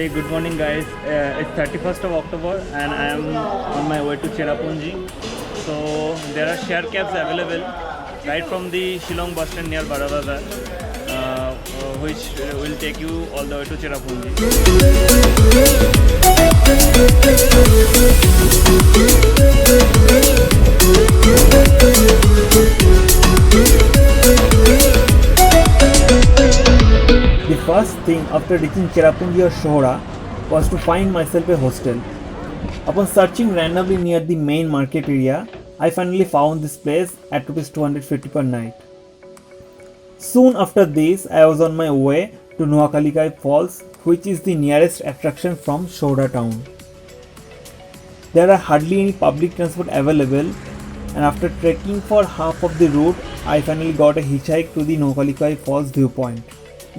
Hey, good morning, guys. It's 31st of October, and I am on my way to Cherrapunji. So there are share cabs available right from the Shillong bus stand near Barabazar, which will take you all the way to Cherrapunji. The first thing after reaching Cherrapunji or Shohra was to find myself a hostel. Upon searching randomly near the main market area, I finally found this place at Rs 250 per night. Soon after this, I was on my way to Noakhalikai Falls, which is the nearest attraction from Shohra town. There are hardly any public transport available, and after trekking for half of the route, I finally got a hitchhike to the Noakhalikai Falls viewpoint.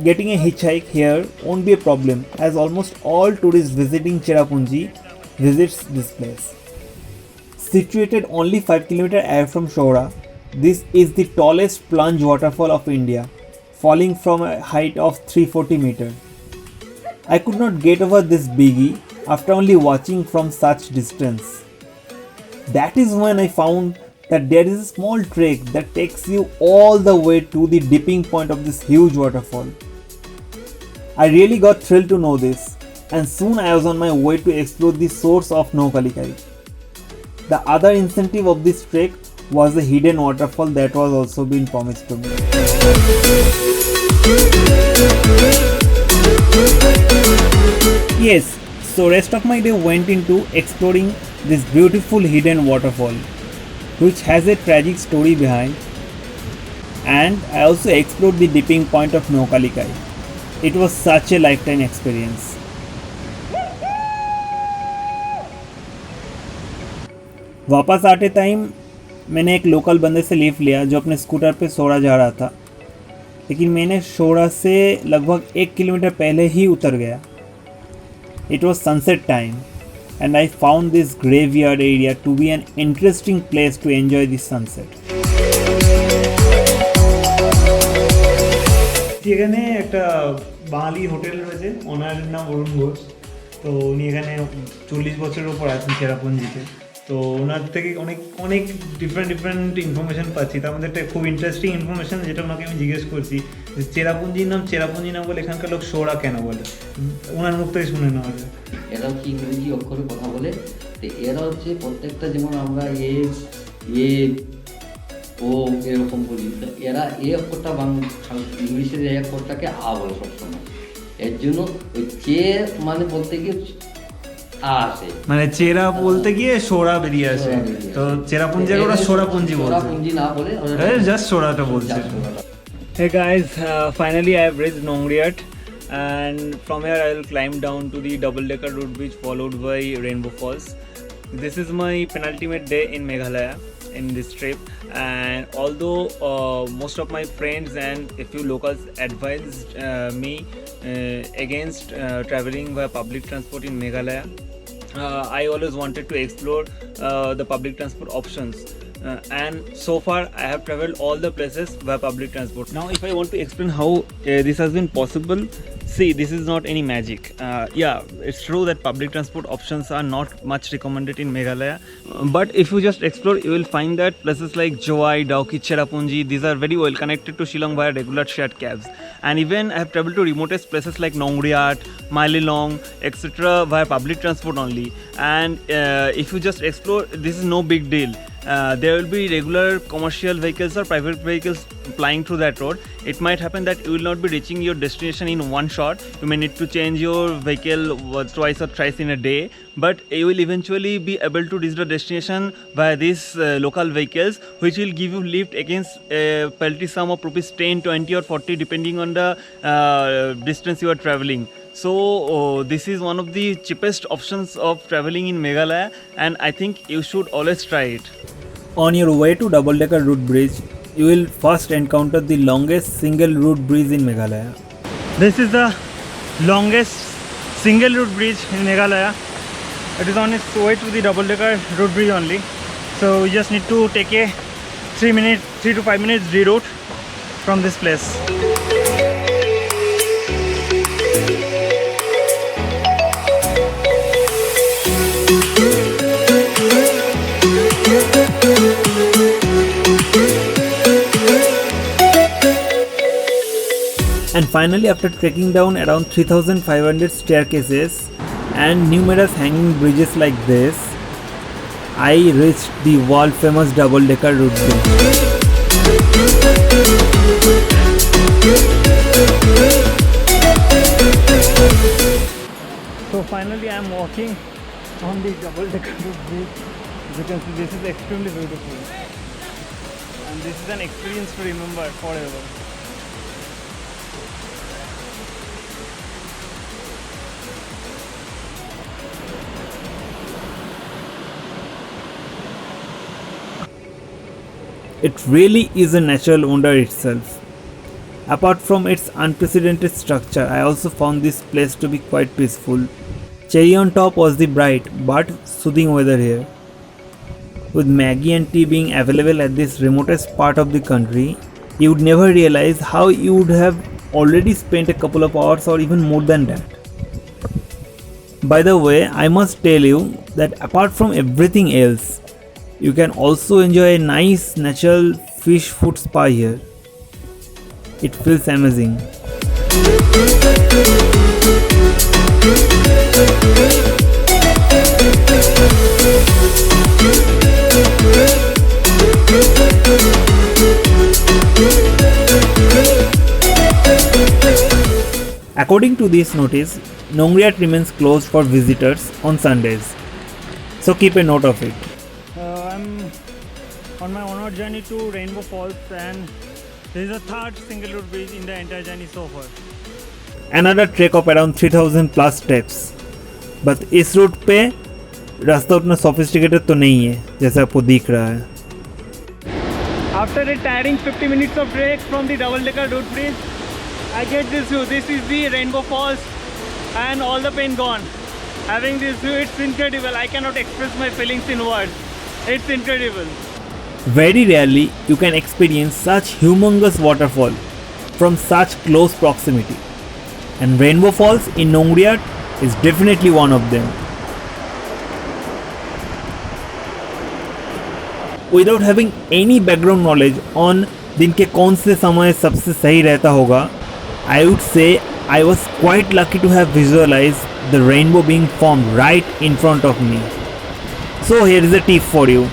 Getting a hitchhike here won't be a problem, as almost all tourists visiting Cherrapunji visits this place. Situated only 5 km away from Shohra, this is the tallest plunge waterfall of India, falling from a height of 340 meters. I could not get over this biggie after only watching from such distance. That is when I found that there is a small trek that takes you all the way to the dipping point of this huge waterfall. I really got thrilled to know this, and soon I was on my way to explore the source of Noakhalikai. The other incentive of this trek was the hidden waterfall that was also being promised to me. Yes, so rest of my day went into exploring this beautiful hidden waterfall, which has a tragic story behind, and I also explored the dipping point of Noakhalikai. It was such a lifetime experience. वापस आते time मैंने एक local बंदे से lift लिया जो अपने scooter पे सोहरा जा रहा था, लेकिन मैंने सोहरा से लगभग 1 किलोमीटर पहले ही उतर गया. It was sunset time, and I found this graveyard area to be an interesting place to enjoy the sunset. এখানে একটা বাঙালি হোটেল রয়েছে, ওনার নাম অরুণ ঘোষ. তো উনি এখানে 40 বছরের উপর আছেন চেরাপুঞ্জিতে. তো ওনার থেকে অনেক ডিফারেন্ট ইনফরমেশান পাচ্ছি. তার মধ্যে একটা খুব ইন্টারেস্টিং ইনফরমেশান যেটা ওনাকে আমি জিজ্ঞেস করছি যে চেরাপুঞ্জির নাম বলে এখানকার লোক সোহরা কেন বলে. ওনার মুখ থেকে শুনে নেওয়া যায়. এরা হচ্ছে ইংরেজি অক্ষরে কথা বলে. তো এরা হচ্ছে প্রত্যেকটা, যেমন আমরা এ ও এরকম বলি, এরা এ অক্ষরটা ইংলিশের এই অক্ষরটাকে আ বলে সবসময়. এর জন্য ওই চে মানে বলতে গিয়ে আ আসে, মানে চেরা বলতে গিয়ে সোহরা বেরিয়ে আসে. তো চেরাপুঞ্জিকে ওরা সোহরাপুঞ্জি বলছে, সোহরাপুঞ্জি না বলে জাস্ট সোহরাটা বলছে. Hey guys, finally I have reached Nongriat, and from here I will climb down to the double-decker road bridge followed by Rainbow Falls. This is my penultimate day in Meghalaya in this trip, and although most of my friends and a few locals advised me against traveling by public transport in Meghalaya, I always wanted to explore the public transport options. And so far I have traveled all the places by public transport. Now if I want to explain how this has been possible, see, this is not any magic. Yeah, it's true that public transport options are not much recommended in Meghalaya, but if you just explore, you will find that places like Jowai, Dauki, Cherrapunji, these are very well connected to Shillong via regular shared cabs. And even I have traveled to remotest places like Nongriat, Maililong, etc. via public transport only. And if you just explore, this is no big deal. There will be regular commercial vehicles or private vehicles plying through that road. It might happen that you will not be reaching your destination in one shot. You may need to change your vehicle twice or thrice in a day, but you will eventually be able to reach the destination via these local vehicles, which will give you lift against a penalty sum of rupees 10, 20 or 40 depending on the distance you are traveling. So this is one of the cheapest options of traveling in Meghalaya, and I think you should always try it. On your way to double-decker road bridge, you will first encounter the longest single route bridge in Meghalaya. This is the longest single route bridge in Meghalaya. It is on its way to the double-decker road bridge only. So you just need to take a 3 to 5 minutes reroute from this place. And finally, after trekking down around 3500 staircases and numerous hanging bridges like this, I reached the world famous double decker route bridge. So finally I am walking on the double decker route bridge. As you can see, this is extremely beautiful. And this is an experience to remember forever. It really is a natural wonder itself. Apart from its unprecedented structure, I also found this place to be quite peaceful. Cherry on top was the bright but soothing weather here. With Maggie and tea being available at this remotest part of the country, you would never realize how you would have already spent a couple of hours or even more than that. By the way, I must tell you that apart from everything else, you can also enjoy a nice natural fish food spa here. It feels amazing. According to this notice, Nongriat remains closed for visitors on Sundays. So keep a note of it. I'm on my onward journey to Rainbow Falls, and this is the third single route bridge in the entire journey so far. Another trek of around 3000 plus steps. But इस root पे रास्ता उतना sophisticated तो नहीं है जैसा आपको दिख रहा है. After a tiring 50 minutes of trek from the double decker route bridge, I get this view. This is the Rainbow Falls and all the pain gone. Having this view, it's incredible. I cannot express my feelings in words. It's incredible. Very rarely you can experience such humongous waterfall from such close proximity. And Rainbow Falls in Nongriat is definitely one of them. Without having any background knowledge on दिन के कौन से समय सबसे सही रहता होगा, I would say I was quite lucky to have visualized the rainbow being formed right in front of me. So here is a tip for you.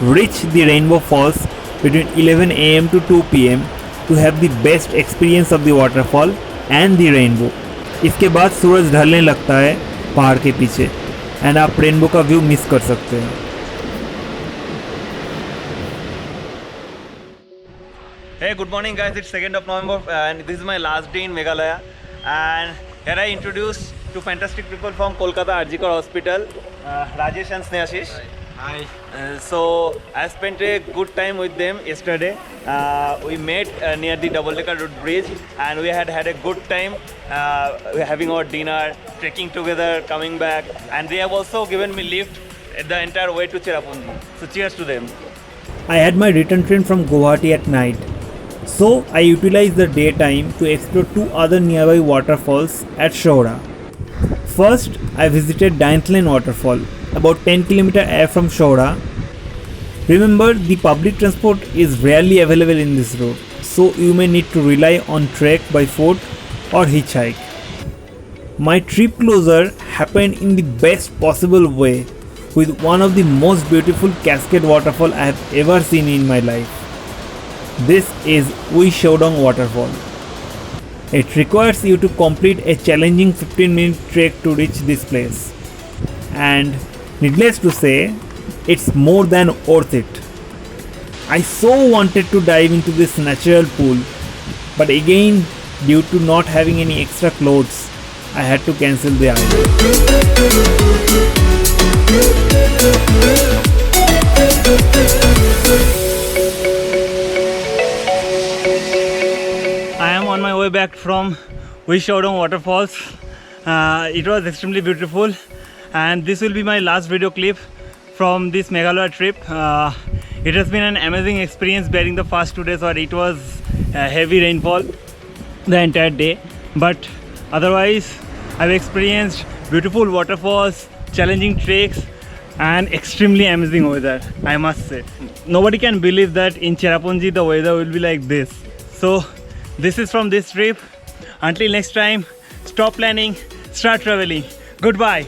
Reach the Rainbow Falls between 11 am to 2 pm to have the best experience of the waterfall and the rainbow. इसके बाद सूरज ढलने लगता है पहाड़ के पीछे and आप rainbow का व्यू मिस कर सकते हैं. Hey, good morning guys, it's 2nd of November and this is my last day in Meghalaya, and here I introduce two fantastic people from Kolkata RG Kar Hospital, Rajesh and Snehashish. Hi. So I spent a good time with them yesterday. We met near the double decker route bridge and we had a good time. We were having our dinner, trekking together, coming back, and they have also given me lift the entire way to Cherrapunji. So cheers to them. I had my return train from Guwahati at night, so I utilized the daytime to explore two other nearby waterfalls at Shohra. First, I visited Ninth Lane waterfall, about 10 km away from Shohra. Remember, the public transport is rarely available in this route, so you may need to rely on trek by foot or hitchhike. My trip closer happened in the best possible way, with one of the most beautiful cascade waterfall I have ever seen in my life. This is Ui Shodong waterfall. It requires you to complete a challenging 15-minute trek to reach this place. And needless to say, it's more than worth it. I so wanted to dive into this natural pool, but again, due to not having any extra clothes, I had to cancel the idea. I am on my way back from Ui Shodong waterfalls. It was extremely beautiful, and this will be my last video clip from this Meghalaya trip. It has been an amazing experience bearing the first 2 days where it was heavy rainfall the entire day, but otherwise I've experienced beautiful waterfalls, challenging treks, and extremely amazing weather, I must say. Nobody can believe that in Cherrapunji the weather will be like this. So this is from this trip. Until next time, stop planning, start traveling. Goodbye.